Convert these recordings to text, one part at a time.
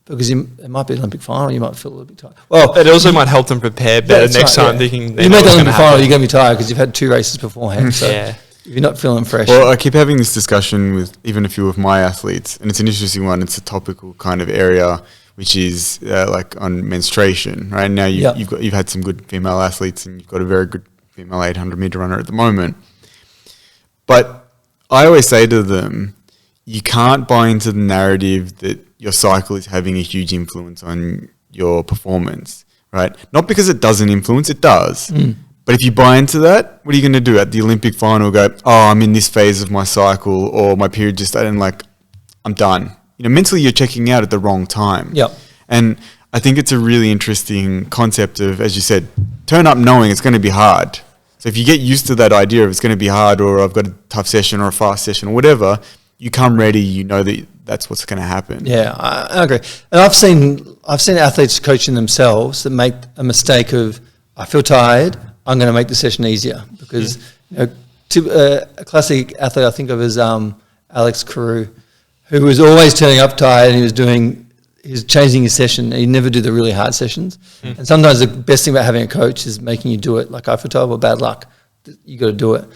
because it might be an Olympic final, you might feel a little bit tired. Well, it also might help them prepare better next time. Thinking you make the Olympic final, you're going to be tired because you've had 2 races beforehand. So if you're not feeling fresh. Well, I keep having this discussion with even a few of my athletes, and it's an interesting one. It's a topical kind of area, which is like on menstruation. Right now, you've had some good female athletes, and you've got a very good female 800 meter runner at the moment. But I always say to them, you can't buy into the narrative that your cycle is having a huge influence on your performance, right? Not because it doesn't influence, it does. But if you buy into that, what are you going to do at the Olympic final? Go, oh, I'm in this phase of my cycle, or my period just started, and like, I'm done. You know, mentally you're checking out at the wrong time. Yep. And I think it's a really interesting concept of, as you said, turn up knowing it's going to be hard. So if you get used to that idea of it's going to be hard, or I've got a tough session or a fast session or whatever, you come ready, you know that that's what's going to happen. Yeah, I agree. And I've seen athletes coaching themselves that make a mistake of, I feel tired, I'm going to make the session easier. Because a classic athlete I think of is Alex Carew, who was always turning up tired, and he was changing his session. He never do the really hard sessions. And sometimes the best thing about having a coach is making you do it. Like I feel tired, well, bad luck. You got to do it.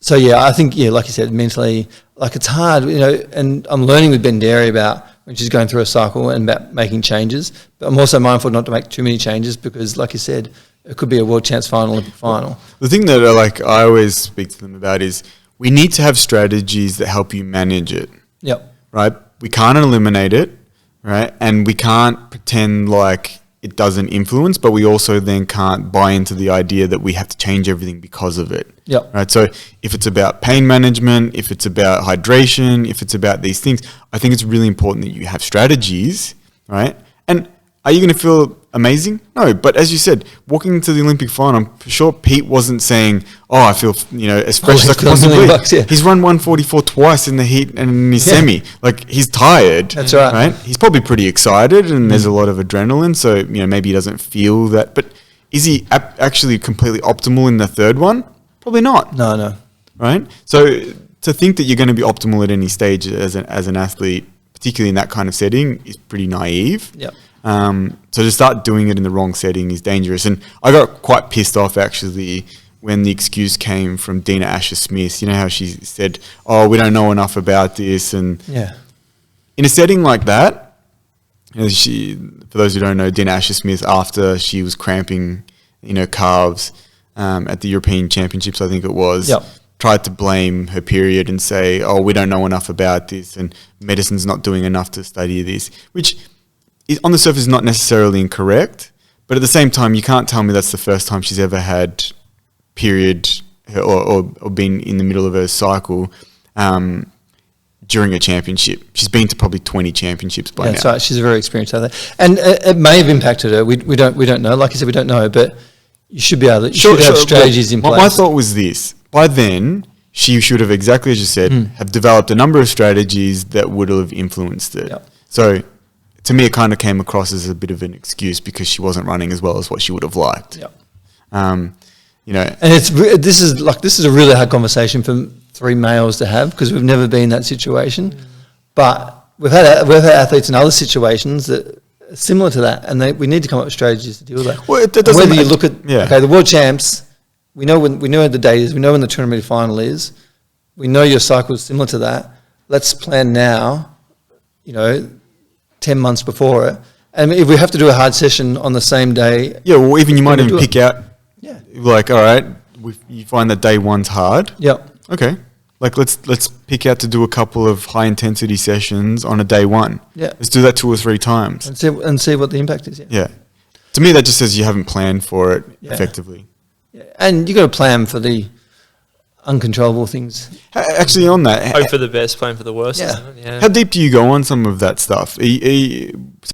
So yeah, I think like you said, mentally, like it's hard, and I'm learning with Ben Dairy about when she's going through a cycle and about making changes. But I'm also mindful not to make too many changes because, like you said, it could be a world champs final, Olympic final. The thing that I always speak to them about is we need to have strategies that help you manage it. Yep. Right? We can't eliminate it, right? And we can't pretend like it doesn't influence, but we also then can't buy into the idea that we have to change everything because of it. Yep. Right. So if it's about pain management, if it's about hydration, if it's about these things, I think it's really important that you have strategies, right? And are you going to feel amazing? No. But as you said, walking into the Olympic final, I'm sure Pete wasn't saying, oh, I feel, as fresh as I could possibly be. He's run 144 twice in the heat and in his semi. Like, he's tired. That's right. He's probably pretty excited and there's a lot of adrenaline. So, maybe he doesn't feel that. But is he actually completely optimal in the third one? Probably not. No. Right? So to think that you're going to be optimal at any stage as an athlete, particularly in that kind of setting, is pretty naive. Yep. So to start doing it in the wrong setting is dangerous. And I got quite pissed off actually when the excuse came from Dina Asher-Smith. You know how she said, oh, we don't know enough about this. And in a setting like that, for those who don't know, Dina Asher-Smith, after she was cramping calves at the European Championships, I think it was, tried to blame her period and say, oh, we don't know enough about this and medicine's not doing enough to study this, which is on the surface not necessarily incorrect, but at the same time, you can't tell me that's the first time she's ever had period or been in the middle of her cycle during a championship. She's been to probably 20 championships by now. That's right. She's a very experienced athlete, and it may have impacted her. We don't know. Like you said, we don't know, but you should be able to. You should have strategies in place. My thought was this: by then, she should have, exactly as you said, have developed a number of strategies that would have influenced it. Yep. So, to me, it kind of came across as a bit of an excuse because she wasn't running as well as what she would have liked. Yep. And this is a really hard conversation for 3 males to have because we've never been in that situation. But we've had athletes in other situations that are similar to that, and we need to come up with strategies to deal with that. Well, it doesn't you look at the world champs, we know when the date is, we know when the 200 meter final is, we know your cycle is similar to that. Let's plan now, 10 months before it. And if we have to do a hard session on the same day... Yeah, well, even you might even pick out... Yeah. Like, all right, you find that day one's hard. Yep. Okay. Like, let's pick out to do a couple of high-intensity sessions on a day one. Yeah. Let's do that 2 or 3 times. And see what the impact is, Yeah. To me, that just says you haven't planned for it effectively. Yeah. And you got to plan for the uncontrollable things. Actually, on that... Hope for the best, plan for the worst. Yeah. How deep do you go on some of that stuff?